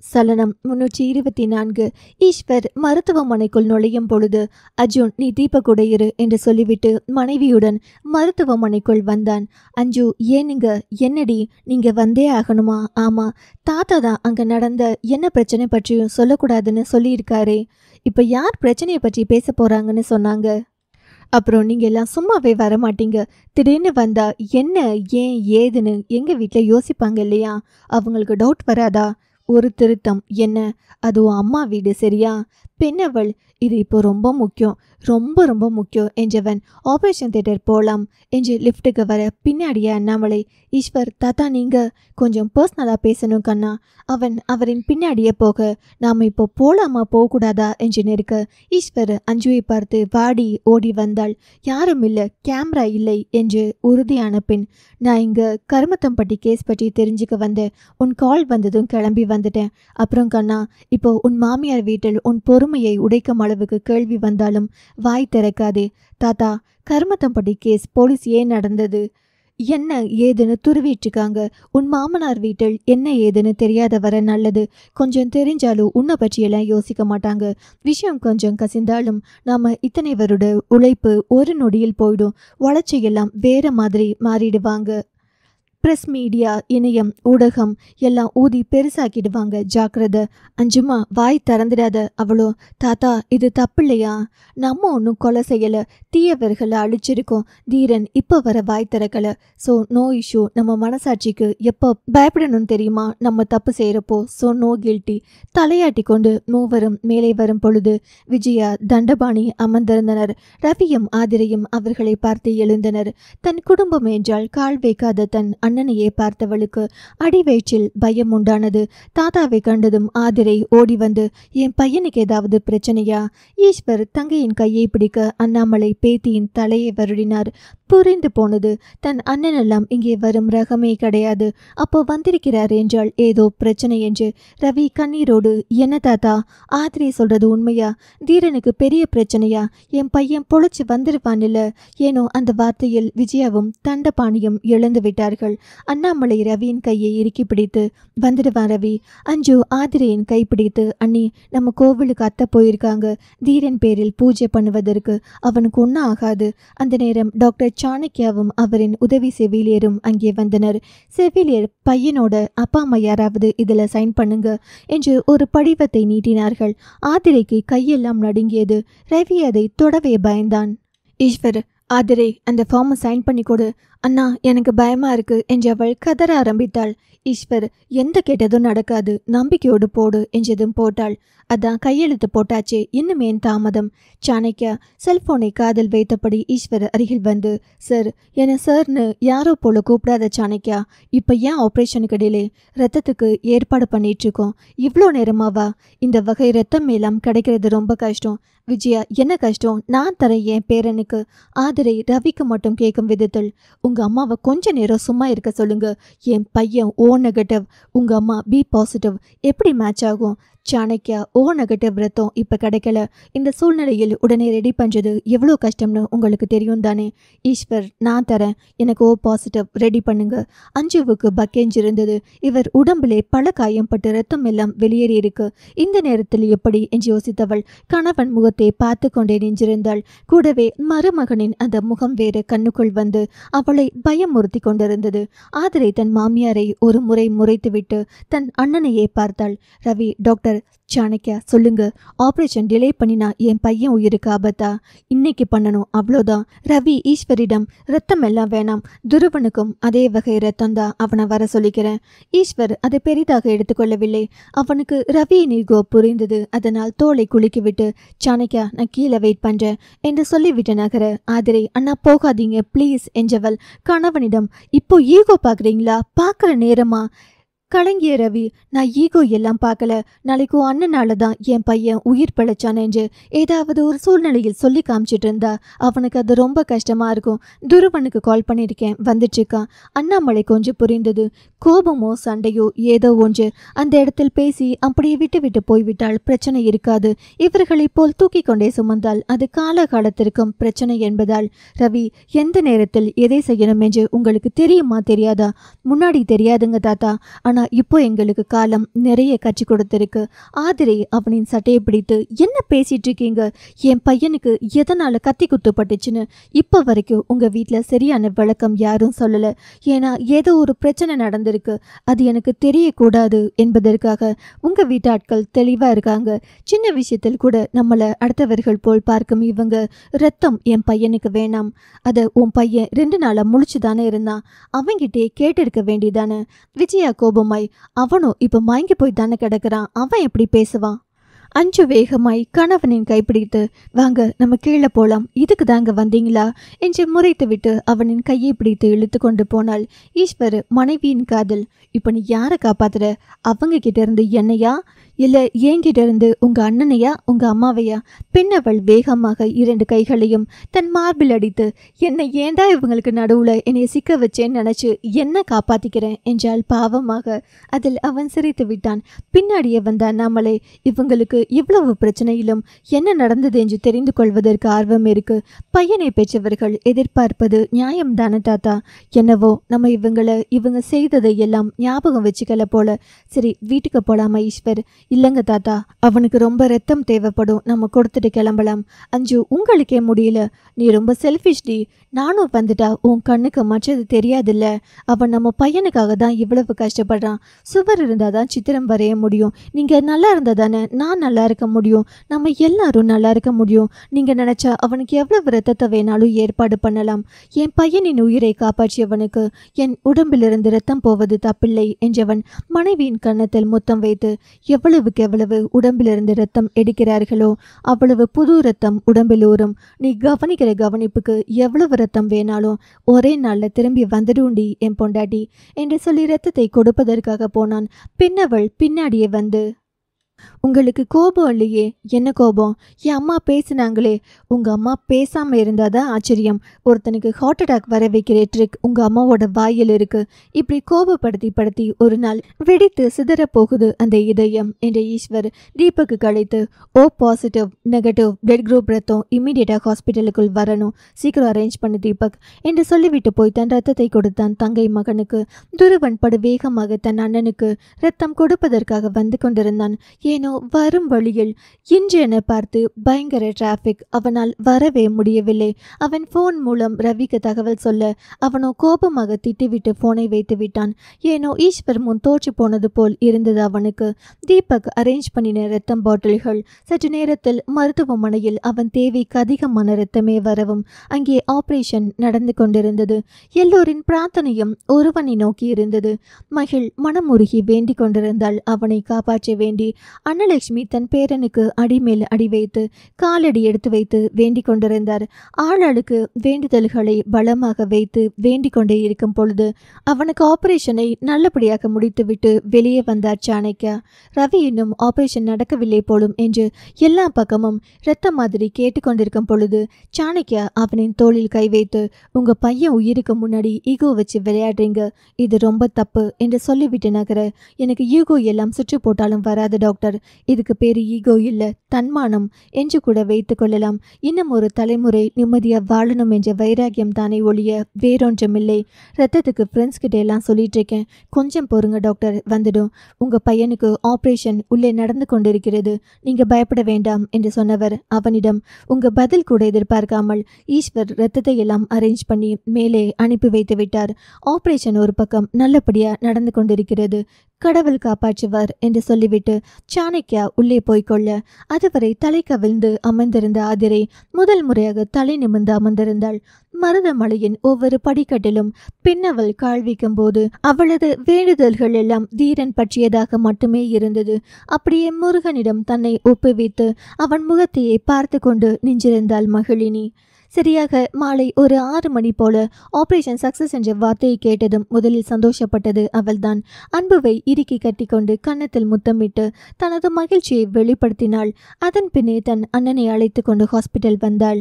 சலனம் 324. ஈஸ்வர் மருத்துவமனைக்குள் நுழையும் பொழுது அர்ஜுன், நீ தீபக்கூட இரு என்று சொல்லிவிட்டு மனைவியுடன் மருத்துவமனைக்குள் வந்தான். அஞ்சு, ஏனுங்க, என்னடி நீங்க வந்தே ஆகணுமா? ஆமா, தாத்தா தான் அங்க நடந்த என்ன பிரச்சனை பற்றியும் சொல்லக்கூடாதுன்னு சொல்லியிருக்காரே. இப்ப யார் பிரச்சனையை பற்றி பேச போறாங்கன்னு சொன்னாங்க. அப்புறம் நீங்க எல்லாம் சும்மாவே வரமாட்டீங்க. திடீர்னு வந்தா என்ன ஏன் ஏதுன்னு எங்க வீட்டில் யோசிப்பாங்க இல்லையா? அவங்களுக்கு டவுட் வராதா? ஒரு திருத்தம். என்ன? அதுவும் அம்மா வீடு, சரியா? பெண்ணவள், இது இப்போ ரொம்ப முக்கியம், ரொம்ப ரொம்ப முக்கியம் என்றவன் ஆபரேஷன் தியேட்டர் போகலாம் என்று லிஃப்ட்டுக்கு வர பின்னாடியே அண்ணாமலை, ஈஸ்வர் தாத்தா நீங்க கொஞ்சம் பர்சனலாக பேசணும் கண்ணா. அவன் அவரின் பின்னாடியே போக, நாம் இப்போ போகலாமா போகக்கூடாதா என்று நிற்க, ஈஸ்வர் அஞ்சுவை பார்த்து வாடி ஓடி வந்தாள். யாரும் இல்லை, கேமரா இல்லை என்று உறுதியான பின், நான் இங்கே கருமத்தம்பட்டி கேஸ் பற்றி தெரிஞ்சுக்க வந்தேன். உன் கால் வந்ததும் கிளம்பி வந்துட்டேன். அப்புறம் கண்ணா, இப்போ உன் மாமியார் வீட்டில் உன் பொறுமையை உடைக்கும் அளவுக்கு கேள்வி வந்தாலும் வாய் திறக்காதே. தாத்தா, கருமத்தம்பட்டி கேஸ் போலீஸ் ஏன் நடந்தது, என்ன ஏதுன்னு துருவிட்டுருக்காங்க. உன் மாமனார் வீட்டில் என்ன ஏதுன்னு தெரியாத வர நல்லது. கொஞ்சம் தெரிஞ்சாலும் உன்னை பற்றியெல்லாம் யோசிக்க மாட்டாங்க. விஷயம் கொஞ்சம் கசிந்தாலும் நாம் இத்தனை வருட உழைப்பு ஒரு நொடியில் போயிடும். வளர்ச்சியெல்லாம் வேற மாதிரி மாறிடுவாங்க. ப்ரெஸ், மீடியா, இணையம், ஊடகம் எல்லாம் ஊதி பெருசாக்கிடுவாங்க. ஜாக்கிரதை. அஞ்சுமா, வாய் திறந்துடாத. அவளோ, தாத்தா இது தப்பில்லையா? நம்ம ஒன்றும் கொலை செய்யலை, தீயவர்களை அழிச்சிருக்கோம். தீரன் இப்போ வர வாய் திறக்கலை. So no issue. நம்ம மனசாட்சிக்கு எப்போ பயப்படணும் தெரியுமா, நம்ம தப்பு செய்கிறப்போ. So no guilty. தலையாட்டி கொண்டு மூவரும் மேலே வரும் பொழுது விஜயா, தண்டபாணி அமர்ந்திருந்தனர். ரவியும் ஆதிரையும் அவர்களை பார்த்து எழுந்தனர். தன் குடும்பம் என்றால் கால் வைக்காத தன் அண்ணனையே பார்த்தவளுக்கு அடிவயிற்றில் பயம் உண்டானது. தாத்தாவை கண்டதும் ஆதிரை ஓடி வந்து, என் பையனுக்கு ஏதாவது பிரச்சனையா? ஈஸ்வர் தங்கையின் கையை பிடிக்க அண்ணாமலை பேத்தியின் தலையை வருடினார். புரிந்து போனது. தன் அண்ணனெல்லாம் இங்கே வரும் ரகமே கிடையாது. அப்போ வந்திருக்கிறார் என்றால் ஏதோ பிரச்சனை என்று. ரவி கண்ணீரோடு, என்ன தாத்தா, ஆதிரை சொல்றது உண்மையா? தீரனுக்கு பெரிய பிரச்சனையா? என் பையன் பொழைச்சு வந்துருவான் இல்ல? ஏனோ அந்த வார்த்தையில் விஜயாவும் தண்டபாணியும் இழந்து விட்டார்கள். அண்ணாமலை ரவியின் கையை இறுக்கி பிடித்து, வந்துடுவான் ரவி. அஞ்சு ஆதிரையின் கை பிடித்து, அண்ணி நம்ம கோவிலுக்கு அத்தை போயிருக்காங்க, தீரன் பேரில் பூஜை பண்ணுவதற்கு. அவனுக்கு ஒன்றும் ஆகாது. அந்த நேரம் டாக்டர் சாணக்கியாவும் அவரின் உதவி செவிலியரும் அங்கே வந்தனர். செவிலியர், பையனோட அப்பா அம்மா யாராவது இதில் சைன் பண்ணுங்க என்று ஒரு படிவத்தை நீட்டினார்கள். ஆதிரைக்கு கையெல்லாம் நடுங்கியது. ரவி அதை தொடவே பயந்தான். ஈஸ்வர், ஆதிரை அந்த ஃபார்மை சைன் பண்ணி கொடு. அண்ணா எனக்கு பயமா இருக்கு என்று அவள் கதற ஆரம்பித்தாள். ஈஸ்வர், எந்த கெட்டதும் நடக்காது, நம்பிக்கையோடு போடு என்றதும் போட்டாள். அதான் கையெழுத்து போட்டாச்சே, இன்னும் ஏன் தாமதம்? சாணக்கியா செல்போனை காதில் வைத்தபடி ஈஸ்வர் அருகில் வந்து, சார், என்ன சார்னு யாரோ போல கூப்பிடாத சாணக்கியா. இப்போ ஏன் ஆப்ரேஷனுக்கு இடையிலே ரத்தத்துக்கு ஏற்பாடு பண்ணிட்டு இருக்கோம். இவ்வளோ நேரமாவா? இந்த வகை ரத்தம் எல்லாம் கிடைக்கிறது ரொம்ப கஷ்டம். விஜயா, என்ன கஷ்டம்? நான் தரேன் என் பேரனுக்கு. ஆதிரை ரவிக்கு மட்டும் கேட்கும் விதத்தில், உங்க அம்மாவை கொஞ்ச நேரம் சும்மா இருக்க சொல்லுங்க. என் பையன் ஓ நெகட்டிவ், உங்க அம்மா பி பாசிட்டிவ், எப்படி மேட்ச் ஆகும்? சாணக்கியா, ஓ நெகட்டிவ் ரத்தம் இப்போ கிடைக்கல. இந்த சூழ்நிலையில் உடனே ரெடி பண்ணுறது எவ்வளோ கஷ்டம்னு உங்களுக்கு தெரியும் தானே? ஈஸ்வர், நான் தரேன், எனக்கு ஓ பாசிட்டிவ் ரெடி பண்ணுங்க. அஞ்சுவுக்கு பக்கேஞ்ச் இருந்தது. இவர் உடம்பிலே பல காயம்பட்டு ரத்தம் எல்லாம் வெளியேறி இருக்கு. இந்த நேரத்தில் எப்படி என்று யோசித்தவள் கணவன் முகத்தை பார்த்து கொண்டே நின்றிருந்தாள். கூடவே மருமகனின் அந்த முகம் வேறு கண்ணுக்குள் வந்து அவளை பயமுறுத்தி கொண்டிருந்தது. ஆதிரை தன் மாமியாரை ஒரு முறை முறைத்துவிட்டு தன் அண்ணனையே பார்த்தாள். ரவி, டாக்டர், சாணக்கியா சொல்லுங்க, ஆபரேஷன் டிலே பண்ணினா என் பையன் உயிருக்கு ஆபத்தா? இன்னைக்கு பண்ணணும், அவ்வளோதான். ரவி ஈஸ்வரிடம், ரத்தம் எல்லாம் வேணாம், துருவனுக்கும் அதே வகை ரத்தம் தான், அவனை வர சொல்லிக்கிறேன். ஈஸ்வர் அதை பெரிதாக எடுத்துக்கொள்ளவில்லை. அவனுக்கு ரவியின் ஈகோ புரிந்தது. அதனால் தோலை குலுக்கிவிட்டு, சாணக்கியா நான் கீழே வெயிட் பண்றேன் என்று சொல்லிவிட்டு நகர, ஆதிரை, அண்ணா போகாதீங்க ப்ளீஸ் என்றவள் கணவனிடம், இப்போ ஈகோ பார்க்குறீங்களா? பார்க்குற நேரமா? கலங்கிய ரவி, நான் ஈகோ எல்லாம் பார்க்கல. நாளைக்கு அண்ணனால தான் என் பையன் உயிர் பிழைச்சான் என்று ஏதாவது ஒரு சூழ்நிலையில் சொல்லி காமிச்சிட்டு இருந்தா அவனுக்கு அது ரொம்ப கஷ்டமா இருக்கும். துருவனுக்கு கால் பண்ணியிருக்கேன், வந்துட்டுருக்கான். அண்ணாமலை கொஞ்சம் புரிந்தது. கோபமோ சண்டையோ ஏதோ ஒன்று அந்த இடத்தில் பேசி அப்படியே விட்டு விட்டு போய்விட்டால் பிரச்சனை இருக்காது. இவர்களை போல் தூக்கி கொண்டே சுமந்தால் அது காலகாலத்திற்கும் பிரச்சனை என்பதால், ரவி, எந்த நேரத்தில் எதை செய்யணும் என்று உங்களுக்கு தெரியுமா தெரியாதா? முன்னாடி தெரியாதுங்க தாத்தா, ஆனா இப்போ எங்களுக்கு காலம் நிறைய கற்றுக் கொடுத்திருக்கு. ஆதிரை அவனின் சட்டையை பிடித்து, என்ன பேசிட்டு இருக்கீங்க? என் பையனுக்கு எதனால கத்தி குத்துப்பட்டுச்சுன்னு இப்போ வரைக்கும் உங்க வீட்டில் சரியான விளக்கம் யாரும் சொல்லல. ஏன்னா ஏதோ ஒரு பிரச்சனை நடந்திருக்கு, அது எனக்கு தெரியக்கூடாது என்பதற்காக உங்க வீட்டாட்கள் தெளிவா இருக்காங்க. சின்ன விஷயத்தில் கூட நம்மளை அடுத்தவர்கள் போல் பார்க்கும் இவங்க, ரத்தம் என் பையனுக்கு வேணாம், அதை உன் பையன் 2 நாளா முழிச்சுதானே இருந்தான், அவங்கிட்டே கேட்டிருக்க வேண்டியதானே? விஜயா கோபம் வேகமாய், அவனும் இப்ப மயங்கி போய் தானே கிடக்குறான், அவன் எப்படி பேசுவான்? அஞ்சு வேகமாய் கணவனின் கைப்பிடித்து, வாங்க நம்ம கீழே போலாம், இதுக்கு தாங்க வந்தீங்களா என்று முறைத்து விட்டு அவனின் கையை பிடித்து இழுத்து கொண்டு போனாள். ஈஸ்வர் மனைவியின் காதல். இப்ப நீ யாரை காப்பாத்துற? அவங்க கிட்ட இருந்து என்னையா, இல்ல என்கிட்ட இருந்து உங்க அண்ணனையா, உங்க அம்மாவையா? பின்னவள் வேகமாக 2 கைகளையும் தன் மார்பில் அடித்து, என்னை ஏண்டா இவங்களுக்கு நடுவுல என்னை சிக்க வச்சேன்னு நினைச்சு என்ன காப்பாத்திக்கிறேன் என்றால் பாவமாக. அதில் அவன் சிரித்து விட்டான். பின்னாடியே வந்த அண்ணாமலை, இவங்களுக்கு இவ்வளவு பிரச்சனையிலும் என்ன நடந்தது என்று தெரிந்து கொள்வதற்கு ஆர்வம் இருக்கு. பையனை பெற்றவர்கள் எதிர்பார்ப்பது நியாயம்தானே தாத்தா? என்னவோ நம்ம இவங்க செய்ததை எல்லாம் ஞாபகம் வச்சுக்கல போல. சரி வீட்டுக்கு போலாமா ஈஸ்வர்? இல்லைங்க தாத்தா, அவனுக்கு ரொம்ப ரத்தம் தேவைப்படும், நம்ம கொடுத்துட்டு கிளம்பலாம். அஞ்சு உங்களுக்கே முடியல, நீ ரொம்ப செல்ஃபிஷ் டி. நானும் வந்துட்டா உன் கண்ணுக்கு மற்றது தெரியாதுல்ல. அவன் நம்ம பையனுக்காக தான் இவ்வளவு கஷ்டப்படுறான். சுவர் இருந்தாதான் சித்திரம் வரைய முடியும். நீங்க நல்லா இருந்தா தானே நான் நல்லா இருக்க முடியும், நம்ம எல்லாரும் நல்லா இருக்க முடியும். நீங்க நினைச்சா அவனுக்கு எவ்வளவு ரத்தத்தை வேணாலும் ஏற்பாடு பண்ணலாம். என் பையனின் உயிரை காப்பாற்றியவனுக்கு என் உடம்பிலிருந்து ரத்தம் போவது தப்பில்லை என்றவன் மனைவியின் கன்னத்தில் முத்தம் வைத்து, எவ்வளவுக்கு எவ்வளவு உடம்பிலிருந்து ரத்தம் எடுக்கிறார்களோ அவ்வளவு புது ரத்தம் உடம்பில் ஊறும். நீ கவனிக்கிற கவனிப்புக்கு எவ்வளவு ரத்தம் வேணாலும் ஒரே நாள்ல திரும்பி வந்துடுண்டி என் பொண்டாட்டி என்று சொல்லி ரத்தத்தை கொடுப்பதற்காக போனான். பின்னவள் பின்னாடியே வந்து, உங்களுக்கு கோபம் இல்லையே? என்ன கோபம்? என் அம்மா பேசினாங்களே. உங்க அம்மா பேசாம இருந்தாதான் ஆச்சரியம். ஒருத்தனுக்கு ஹார்ட் அட்டாக் வர வைக்கிற ட்ரிக் உங்க அம்மாவோட வாயில் இருக்கு. இப்படி கோபப்படுத்தி ஒரு நாள் வெடித்து சிதற போகுது அந்த இதயம் என்ற ஈஸ்வர் தீபக்கு கழித்து, O positive negative blood group ரத்தம் இம்மிடியேட்டாக ஹாஸ்பிட்டலுக்குள் வரணும், சீக்கிரம் அரேஞ்ச் பண்ணு தீபக் என்று சொல்லிவிட்டு போய் தன் ரத்தத்தை கொடுத்தான் தங்கை மகனுக்கு. துருவன் படு வேகமாக தன் அண்ணனுக்கு ரத்தம் கொடுப்பதற்காக வந்து கொண்டிருந்தான். ஏனோ வரும் வழியில் இன்றென பார்த்து பயங்கர டிராபிக். அவனால் வரவே முடியவில்லை. அவன் போன் மூலம் ரவிக்கு தகவல் சொல்ல அவனோ கோபமாக திட்டிவிட்டு போனை வைத்து விட்டான். ஏனோ ஈஸ்வர் முன் தோற்று போனது போல் இருந்தது அவனுக்கு. தீபக் அரேஞ்ச் பண்ணின ரத்தம் பாட்டில்கள் சற்று நேரத்தில் மருத்துவமனையில் அவன் தேவைக்கு அதிகமான ரத்தமே வரவும் அங்கே ஆபரேஷன் நடந்து கொண்டிருந்தது. எல்லோரின் பிரார்த்தனையும் ஒருவனை நோக்கி இருந்தது. மகிழ் மனமுருகி வேண்டிக் கொண்டிருந்தாள் அவனை காப்பாற்ற வேண்டி. அன்னலட்சுமி தன் பேரனுக்கு அடிமேல் அடி வைத்து காலடி எடுத்து வைத்து வேண்டிக் கொண்டிருந்தார். ஆளாளுக்கு வேண்டுதல்களை பலமாக வைத்து வேண்டிக் கொண்டே இருக்கும் பொழுது அவனுக்கு ஆபரேஷனை நல்லபடியாக முடித்துவிட்டு வெளியே வந்தார் சாணக்கியா. ரவி இன்னும் ஆபரேஷன் நடக்கவில்லை போலும் என்று எல்லா பக்கமும் இரத்த மாதிரி கேட்டுக்கொண்டிருக்கும் பொழுது சாணக்கியா அவனின் தோளில் கை வைத்து, உங்க பையன் உயிருக்கு முன்னாடி ஈகோ வச்சு விளையாடுறீங்க, இது ரொம்ப தப்பு என்று சொல்லிவிட்டு நகர, எனக்கு ஈகோ எல்லாம் சுற்று போட்டாலும் வராது டாக்டர், இதுக்கு பேரு ஈகோ இல்ல தன்மானம் என்று கூட வைத்துக் கொள்ளலாம். இன்னும் ஒரு தலைமுறை நிம்மதியா வாழணும் என்ற வைராகியம் தானே ஒழிய வேறொன்றுமில்லை. ரத்தத்துக்கு ஃப்ரெண்ட்ஸ் கிட்ட எல்லாம் சொல்லிட்டு இருக்கேன், கொஞ்சம் பொறுங்க டாக்டர், வந்துடும். உங்க பையனுக்கு ஆபரேஷன் உள்ளே நடந்து கொண்டிருக்கிறது, நீங்க பயப்பட வேண்டாம் என்று சொன்னவர் அவனிடம் உங்க பதில் கூட எதிர்பார்க்காமல் ஈஸ்வர் ரத்தத்தை எல்லாம் அரேஞ்ச் பண்ணி மேலே அனுப்பி வைத்து விட்டார். ஆபரேஷன் ஒரு பக்கம் நல்லபடியா நடந்து கொண்டிருக்கிறது, கடவுள் காப்பாற்றுவார் என்று சொல்லிவிட்டு சாணக்கியா உள்ளே போய்கொள்ள அதுவரை தலை கவிழ்ந்து அமர்ந்திருந்த ஆதிரை முதல் முறையாக தலை நிமிர்ந்து அமர்ந்திருந்தாள். மருதமலையின் ஒவ்வொரு படிக்கட்டிலும் பின்னவள் காழ்விக்கும் போது அவளது வேண்டுதல்கள் எல்லாம் தீரன் பற்றியதாக மட்டுமே இருந்தது. அப்படியே முருகனிடம் தன்னை ஒப்புவித்து அவன் முகத்தையே பார்த்து கொண்டு நின்றிருந்தாள் மகிழினி. சரியாக மாலை ஒரு 6 மணி போல ஆபரேஷன் சக்சஸ் என்ற வார்த்தையை கேட்டதும் முதலில் சந்தோஷப்பட்டது அவள்தான். அன்புவை இறுக்கி கட்டி கொண்டு கன்னத்தில் முத்தமிட்டு தனது மகிழ்ச்சியை வெளிப்படுத்தினாள். அதன் பின்னே தன் அண்ணனை அழைத்து கொண்டு ஹாஸ்பிட்டல் வந்தாள்.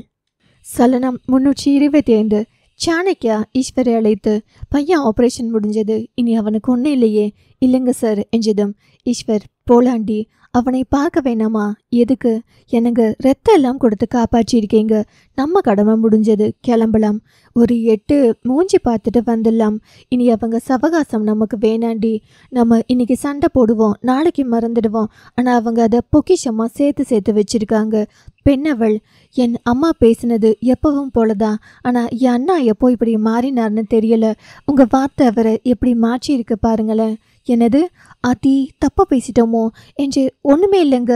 சலனம் 325. சாணக்கியா ஈஸ்வரை அழைத்து, பையன் ஆபரேஷன் முடிஞ்சது, இனி அவனுக்கு ஒன்றும் இல்லையே? இல்லைங்க சார் என்றதும், ஈஸ்வர் போலாண்டி, அவனை பார்க்க வேணாமா? எதுக்கு? எனக்கு ரத்தம் எல்லாம் கொடுத்து காப்பாற்றிருக்கீங்க, நம்ம கடமை முடிஞ்சது, கிளம்பலாம். ஒரு 8 மூஞ்சி பார்த்துட்டு வந்துடலாம். இனி அவங்க சவகாசம் நமக்கு வேணாண்டி. நம்ம இன்னைக்கு சண்டை போடுவோம், நாளைக்கு மறந்துடுவோம். ஆனால் அவங்க அதை பொக்கிஷமாக சேர்த்து வச்சிருக்காங்க. பெண்ணவள், என் அம்மா பேசினது எப்பவும் போலதான், ஆனால் என் அண்ணா எப்போ இப்படி மாறினார்னு தெரியல. உங்கள் வார்த்தை அவரை எப்படி மாற்றி இருக்கு பாருங்களேன். எனது அதி தப்பா பேசிட்டோமோ என்று ஒன்றுமே இல்லைங்க.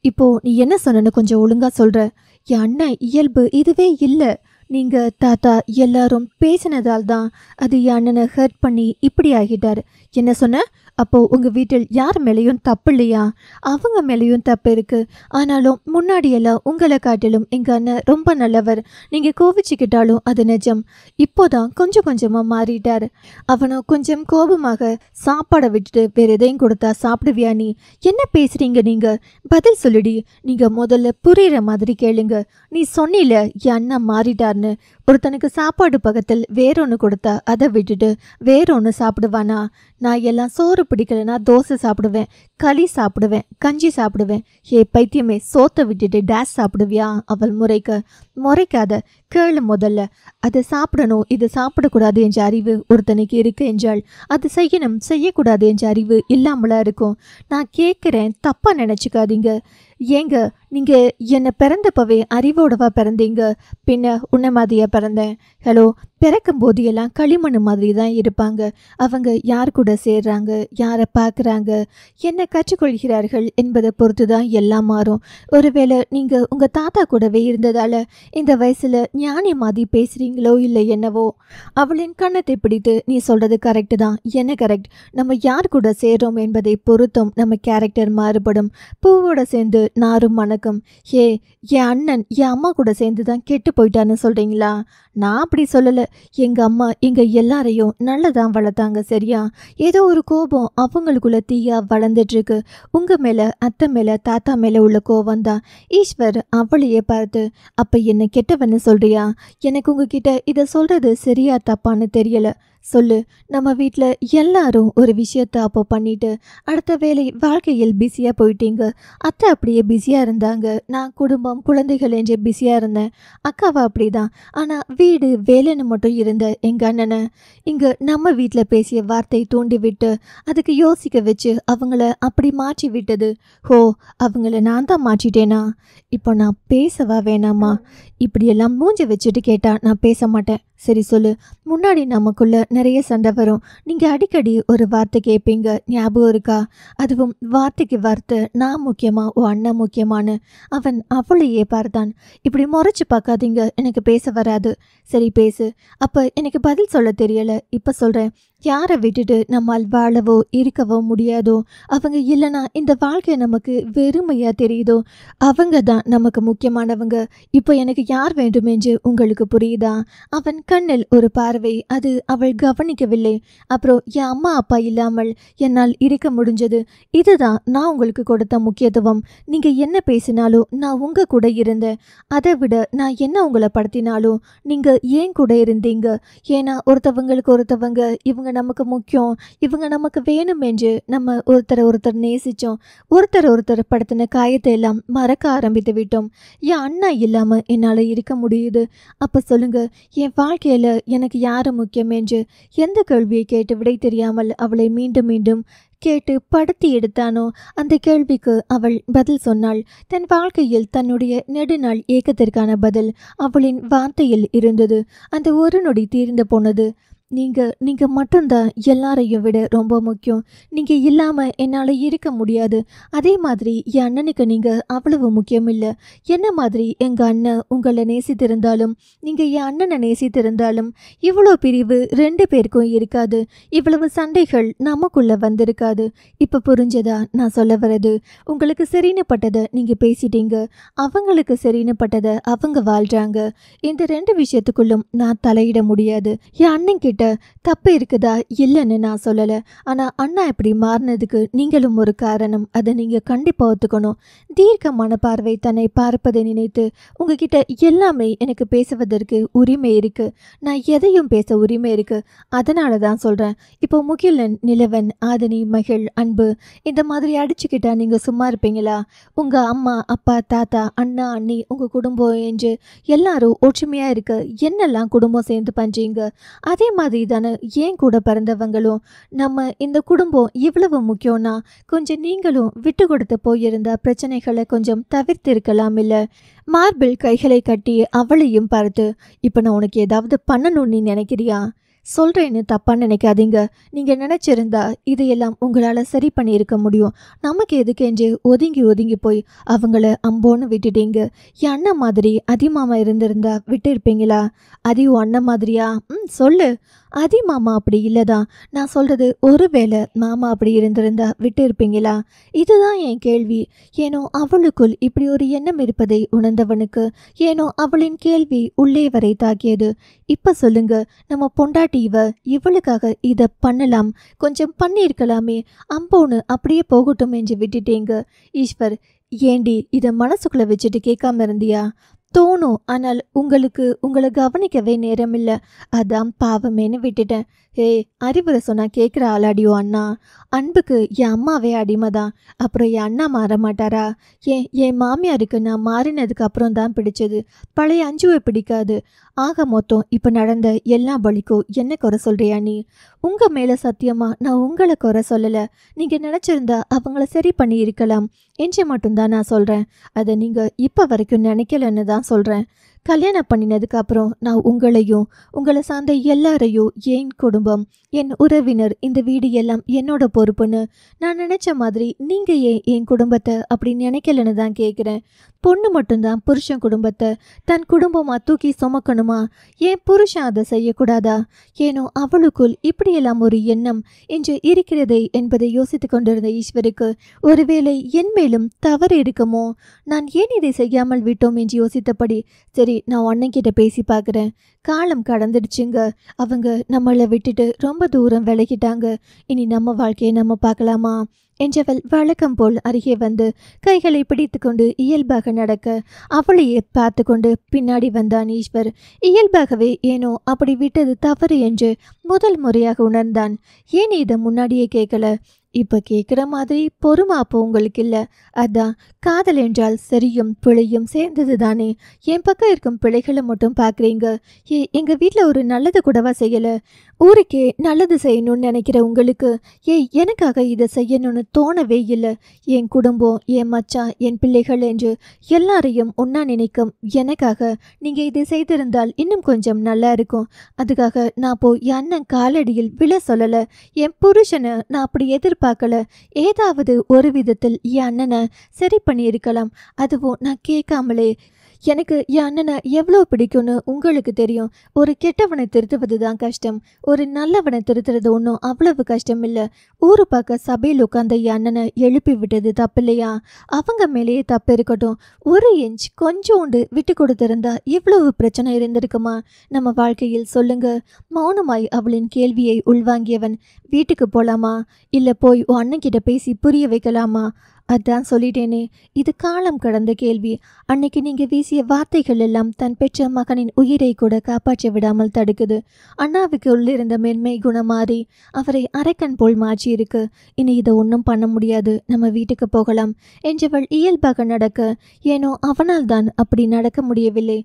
இப்போ நீ என்ன சொன்னு கொஞ்சம் ஒழுங்கா சொல்கிற. என் அண்ணன் இயல்பு இதுவே இல்லை. நீங்கள் தாத்தா எல்லாரும் பேசினதால் தான் அது என் அண்ணனை ஹர்ட் பண்ணி இப்படி ஆகிட்டார். என்ன சொன்ன? அப்போ உங்க வீட்டில் யார் மேலேயும் தப்பு இல்லையா? அவங்க மேலேயும் தப்பு இருக்கு. ஆனாலும் முன்னாடியெல்லாம் உங்களை காட்டிலும் எங்க அண்ணன் ரொம்ப நல்லவர். நீங்க கோவிச்சுக்கிட்டாலும் அது நிஜம். இப்போதான் கொஞ்சம் கொஞ்சமா மாறிட்டாரு. அவனும் கொஞ்சம் கோபமாக சாப்பாடை விட்டுட்டு வேற எதையும் கொடுத்தா சாப்பிடுவியா நீ? என்ன பேசுறீங்க நீங்க? பதில் சொல்லுடி. நீங்க முதல்ல புரியுற மாதிரி கேளுங்க. நீ சொன்னில என் அண்ணன் மாறிட்டார்னு. ஒருத்தனுக்கு சாப்பாடு பக்கத்தில் வேறொன்று கொடுத்தா அதை விட்டுட்டு வேறொன்று சாப்பிடுவானா? நான் எல்லாம் சோறு பிடிக்கலனா தோசை சாப்பிடுவேன், களி சாப்பிடுவேன், கஞ்சி சாப்பிடுவேன். ஏ பைத்தியமே, சோத்தை விட்டுட்டு டேஸ் சாப்பிடுவியா? அவள் முறைக்காத, கேளு முதல்ல. அதை சாப்பிடணும், இது சாப்பிடக்கூடாது என்ற அறிவு ஒருத்தனுக்கு இருக்கு என்றால் அது செய்யணும், செய்யக்கூடாது என்ற அறிவு இல்லாமலா இருக்கும். நான் கேட்குறேன், தப்பா நினச்சிக்காதீங்க. ஏங்க நீங்க என்னை பிறந்தப்பவே அறிவோடவா பிறந்தீங்க? பின்ன உன்ன மாதிரியா பிறந்தேன்? ஹலோ, பிறக்கும் போது எல்லாம் களிமண் மாதிரி தான் இருப்பாங்க. அவங்க யார் கூட சேர்றாங்க, யாரை பார்க்குறாங்க, என்ன கற்றுக்கொள்கிறார்கள் என்பதை பொறுத்து தான் எல்லாம் மாறும். ஒருவேளை நீங்கள் உங்கள் தாத்தா கூடவே இருந்ததால் இந்த வயசில் ஞானி மாதிரி பேசுகிறீங்களோ இல்லை என்னவோ. அவளின் கண்ணத்தை பிடித்து, நீ சொல்கிறது கரெக்டு தான். என்ன கரெக்ட்? நம்ம யார் கூட சேர்றோம் என்பதை பொறுத்தும் நம்ம கேரக்டர் மாறுபடும். பூவோட சேர்ந்து நாரும் மணக்கும். என் அண்ணன் என் அம்மா கூட சேர்ந்து தான் கெட்டு போயிட்டான்னு சொல்கிறீங்களா? நான் அப்படி சொல்லலை. எங்கள் அம்மா எங்கள் எல்லாரையும் நல்லதான் வளர்த்தாங்க, சரியா? ஏதோ ஒரு கோபம் அவங்களுக்குள்ள தீயா வளர்ந்துட்டுருக்கு. உங்கள் மேலே, அத்தை மேலே, தாத்தா மேலே உள்ள கோபம் தான். ஈஸ்வர் அவளையே பார்த்து, அப்போ என்ன கெட்டவன்னு சொல்கிறியா? எனக்கு உங்ககிட்ட இதை சொல்கிறது சரியா தப்பான்னு தெரியலை. சொல்லு. நம்ம வீட்டில் எல்லாரும் ஒரு விஷயத்த அப்போ பண்ணிட்டு அடுத்த வேலை வாழ்க்கையில் பிஸியாக போயிட்டீங்க. அத்தை அப்படியே பிஸியாக இருந்தாங்க. நான் குடும்பம் குழந்தைகள் என்று பிஸியாக இருந்தேன். அக்காவை அப்படி தான். ஆனால் வீடு வேலைன்னு மட்டும் இருந்த எங்கள் அண்ணனை இங்கே நம்ம வீட்டில் பேசிய வார்த்தை தூண்டி விட்டு அதுக்கு யோசிக்க வச்சு அவங்கள அப்படி மாற்றி விட்டது. ஹோ, அவங்கள நான் தான் மாற்றிட்டேனா? இப்போ நான் பேசவா வேணாமா? இப்படியெல்லாம் மூஞ்சி வச்சுட்டு கேட்டால் நான் பேச மாட்டேன். சரி சொல்லு. முன்னாடி நமக்குள்ள நிறைய சண்டை வரும். நீங்கள் அடிக்கடி ஒரு வார்த்தை கேட்பீங்க, ஞாபகம் இருக்கா? அதுவும் வார்த்தைக்கு வார்த்தை, நான் முக்கியமா ஓ அண்ணன் முக்கியமானு. அவன் அவளையே பார்த்தான். இப்படி முறைச்சு பார்க்காதீங்க, எனக்கு பேச வராது. சரி பேசு. அப்போ எனக்கு பதில் சொல்ல தெரியலை. இப்போ சொல்கிறேன். யாரை விட்டுட்டு நம்மால் வாழவோ இருக்கவோ முடியாதோ, அவங்க இல்லைனா இந்த வாழ்க்கை நமக்கு வெறுமையாக தெரியுதோ, அவங்க தான் நமக்கு முக்கியமானவங்க. இப்போ எனக்கு யார் வேண்டும் என்று உங்களுக்கு புரியுதா? அவன் கண்ணில் ஒரு பார்வை, அது அவள் கவனிக்கவில்லை. அப்புறம் என் அம்மா அப்பா இல்லாமல் என்னால் இருக்க முடிஞ்சது. இதுதான் நான் உங்களுக்கு கொடுத்த முக்கியத்துவம். நீங்கள் என்ன பேசினாலும் நான் உங்கள் கூட இருந்தேன். அதை விட நான் என்ன உங்களை படுத்தினாலும் நீங்கள் ஏன் கூட இருந்தீங்க. ஏன்னா ஒருத்தவங்க இவங்க நமக்கு முக்கியம், இவங்க நமக்கு வேணும் என்று நம்ம ஒருத்தர் நேசித்தோம். ஒருத்தர் படுத்தின காயத்தை எல்லாம் மறக்க ஆரம்பித்து விட்டோம். என் அண்ணா இல்லாமல் என்னால் இருக்க முடியுது. அப்போ சொல்லுங்க, என் வாழ்க்கையில் எனக்கு யார் முக்கியம் என்று எந்த கேள்வியை கேட்டு விடை தெரியாமல் அவளை மீண்டும் மீண்டும் கேட்டு படுத்தி எடுத்தானோ அந்த கேள்விக்கு அவள் பதில் சொன்னாள். தன் வாழ்க்கையில் தன்னுடைய நெடுநாள் ஏக்கத்திற்கான பதில் அவளின் வார்த்தையில் இருந்தது. அந்த ஒரு நொடி தீர்ந்து போனது. நீங்கள் மட்டும்தான் எல்லாரையும் விட ரொம்ப முக்கியம். நீங்கள் இல்லாமல் என்னால் இருக்க முடியாது. அதே மாதிரி என் அண்ணனுக்கு நீங்கள் அவ்வளவு முக்கியம் இல்லை. என்ன மாதிரி எங்கள் அண்ணன் உங்களை நேசித்திருந்தாலும், நீங்கள் என் அண்ணனை நேசித்திருந்தாலும் இவ்வளோ பிரிவு 2 பேருக்கும் இருக்காது. இவ்வளவு சண்டைகள் நமக்குள்ளே வந்திருக்காது. இப்போ புரிஞ்சதா நான் சொல்ல வர்றது? உங்களுக்கு சரின்னு பட்டதை நீங்கள் பேசிட்டீங்க, அவங்களுக்கு சரின்னு பட்டதை அவங்க வாழ்கிறாங்க. இந்த 2 விஷயத்துக்குள்ளும் நான் தலையிட முடியாது. என் அண்ணன் கிட்ட தப்பு இருக்குதா இல்லைன்னு நான் சொல்லலை. ஆனால் அண்ணா இப்படி மாறினதுக்கு நீங்களும் ஒரு காரணம். அதை நீங்கள் கண்டிப்பாக ஒத்துக்கணும். தீர்க்கமான பார்வை தன்னை பார்ப்பதை நினைத்து உங்ககிட்ட எல்லாமே எனக்கு பேசுவதற்கு உரிமை இருக்குது. நான் எதையும் பேச உரிமை இருக்குது. அதனால தான் சொல்கிறேன். இப்போ முகிலன், நிலவன், ஆதினி, மகிழ், அன்பு இந்த மாதிரி அடிச்சுக்கிட்டா நீங்கள் சும்மா இருப்பீங்களா? உங்கள் அம்மா அப்பா தாத்தா அண்ணா அண்ணி உங்கள் குடும்பம் என்று எல்லாரும் ஒற்றுமையாக இருக்க என்னெல்லாம் குடும்பம் சேர்ந்து பண்ணுறீங்க. அதே மாதிரி தானே ஏன் கூட பிறந்தவங்களும். நம்ம இந்த குடும்பம் இவ்வளவு முக்கியம்னா கொஞ்சம் நீங்களும் விட்டு கொடுத்து போயிருந்தா பிரச்சனைகளை கொஞ்சம் தவிர்த்து இருக்கலாம். இல்லை? மார்பிள் கைகளை கட்டி அவளையும் பார்த்து, இப்போ நான் உனக்கு ஏதாவது பண்ணணும்னு நீ நினைக்கிறியா? சொல்கிறேன்னு தப்பாக நினைக்காதீங்க. நீங்கள் நினச்சிருந்தா இதையெல்லாம் உங்களால் சரி பண்ணியிருக்க முடியும். நமக்கு எதுக்கென்று ஒதுங்கி போய் அவங்கள அம்போன்னு விட்டுட்டீங்க. என் அண்ணன் மாதிரி அதிகமாக இருந்திருந்தா விட்டு இருப்பீங்களா? அதையும் அண்ணன் மாதிரியா? சொல்லு. அதி மாமா அப்படி இல்லதான். நான் சொல்றது ஒருவேளை மாமா அப்படி இருந்திருந்தா விட்டு இருப்பீங்களா? இதுதான் என் கேள்வி. ஏனோ அவளுக்குள் இப்படி ஒரு எண்ணம் இருப்பதை உணர்ந்தவனுக்கு ஏனோ அவளின் கேள்வி உள்ளே வரை தாக்கியது. இப்ப சொல்லுங்க, நம்ம பொண்டாட்டி இவளுக்காக இத பண்ணலாம், கொஞ்சம் பண்ணியிருக்கலாமே, அம்போன்னு அப்படியே போகட்டும் என்று விட்டுட்டேங்க. ஈஸ்வர், ஏண்டி இத மனசுக்குள்ள வச்சுட்டு கேட்காம இருந்தியா? தோணும், ஆனால் உங்களை கவனிக்கவே நேரமில்ல, அதான் பாவமேன்னு விட்டுட்டேன். ஏய், அறிவுரை சொன்னா கேட்குற ஆளாடியோ அண்ணா? அன்புக்கு என் அம்மாவே அடிமைதான், அப்புறம் என் அண்ணா மாற மாட்டாரா? என் மாமியாருக்கு நான் மாறினதுக்கு அப்புறம் தான் பிடிச்சது, பழைய அஞ்சுவை பிடிக்காது. ஆக மொத்தம் இப்போ நடந்த எல்லா பலிக்கும் என்ன குறை சொல்றியா நீ? உங்கள் மேலே சத்தியமா நான் உங்களை குறை சொல்லலை. நீங்கள் நினச்சிருந்தா அவங்கள சரி பண்ணி இருக்கலாம் என்று மட்டும்தான் நான் சொல்கிறேன். அதை நீங்கள் இப்போ வரைக்கும் நினைக்கலன்னு தான் சொல்கிறேன். கல்யாணம் பண்ணினதுக்கு அப்புறம் நான் உங்களையும் உங்களை சார்ந்த எல்லாரையும், என் குடும்பம், என் உறவினர், இந்த வீடு எல்லாம் என்னோட பொறுப்புன்னு நான் நினச்ச மாதிரி நீங்கள் ஏன் என் குடும்பத்தை அப்படி நினைக்கலன்னு தான் கேட்குறேன். பொண்ணு மட்டும்தான் புருஷன் குடும்பத்தை தன் குடும்பமாக தூக்கி சுமக்கணுமா? ஏன் புருஷன் அதை செய்யக்கூடாதா? ஏனோ அவளுக்குள் இப்படியெல்லாம் ஒரு எண்ணம் என்று இருக்கிறதே என்பதை யோசித்து கொண்டிருந்த ஈஸ்வருக்கு ஒருவேளை என் மேலும் தவறு இருக்குமோ? நான் ஏன் இதை செய்யாமல் விட்டோம் என்று யோசித்தபடி, சரி நான் அண்ணன்கிட்ட பேசி பார்க்குறேன். காலம் கடந்துடுச்சுங்க, அவங்க நம்மளை விட்டுட்டு ரொம்ப தூரம் விலகிட்டாங்க, இனி நம்ம வாழ்க்கையை நம்ம பார்க்கலாமா என்றவள் வழக்கம் போல் அருகே வந்து கைகளை பிடித்து கொண்டு இயல்பாக நடக்க அவளையே பார்த்து கொண்டு பின்னாடி வந்தான் ஈஸ்வர். இயல்பாகவே ஏனோ அப்படி விட்டது தவறு என்று முதல் முறையாக உணர்ந்தான். ஏன் இதை முன்னாடியே கேட்கல? இப்போ கேட்குற மாதிரி பொறுமை அப்போ உங்களுக்கு இல்லை. அதான் காதல் என்றால் சரியும் பிழையும் சேர்ந்தது தானே. என் பக்கம் இருக்கும் பிழைகளை மட்டும் பார்க்குறீங்க. எங்கள் வீட்டில் ஒரு நல்லது கூடவா செய்யலை? ஊருக்கே நல்லது செய்யணும்னு நினைக்கிற உங்களுக்கு எனக்காக இதை செய்யணும்னு தோணவே இல்லை. என் குடும்பம், என் மச்சான், என் பிள்ளைகள் என்று எல்லாரையும் ஒன்றா நினைக்கும் எனக்காக நீங்கள் இதை செய்திருந்தால் இன்னும் கொஞ்சம் நல்லா இருக்கும். அதுக்காக நான் போய் என் அண்ணன் காலடியில் விழ சொல்லலை. என் புருஷனை நான் அப்படி எதிர்பார்க்கல. ஏதாவது ஒரு விதத்தில் என் அண்ணனை சரி பண்ணியிருக்கலாம், அதுவும் நான் கேட்காமலே. எனக்கு என் அண்ணனை எவ்வளோ பிடிக்கும்னு உங்களுக்கு தெரியும். ஒரு கெட்டவனை திருத்துவது தான் கஷ்டம், ஒரு நல்லவனை திருத்துறது ஒன்றும் அவ்வளவு கஷ்டம் இல்லை. ஊரு பார்க்க சபையில் உட்கார்ந்த என் அண்ணனை எழுப்பி விட்டது தப்பு இல்லையா? அவங்க மேலேயே தப்பு இருக்கட்டும். ஒரு இன்ச் கொஞ்சோண்டு விட்டு கொடுத்திருந்தா இவ்வளவு பிரச்சனை இருந்திருக்குமா நம்ம வாழ்க்கையில்? சொல்லுங்க. மௌனமாய் அவளின் கேள்வியை உள்வாங்கியவன், வீட்டுக்கு போலாமா, இல்லை போய் உன் அண்ணன்கிட்ட பேசி புரிய வைக்கலாமா? அதான் சொல்லிட்டேனே, இது காலம் கடந்த கேள்வி. அன்னைக்கு நீங்க வீசிய வார்த்தைகள் எல்லாம் தன் பெற்ற மகனின் உயிரை கூட காப்பாற்ற விடாமல் தடுக்குது. அண்ணாவுக்கு உள்ளிருந்த மென்மை குணம் மாறி அவரை அரக்கன் போல் மாற்றி இருக்கு. இனி இதை ஒன்றும் பண்ண முடியாது, நம்ம வீட்டுக்கு போகலாம் என்றவள் இயல்பாக நடக்க ஏனோ அவனால் தான் அப்படி நடக்க முடியவில்லை.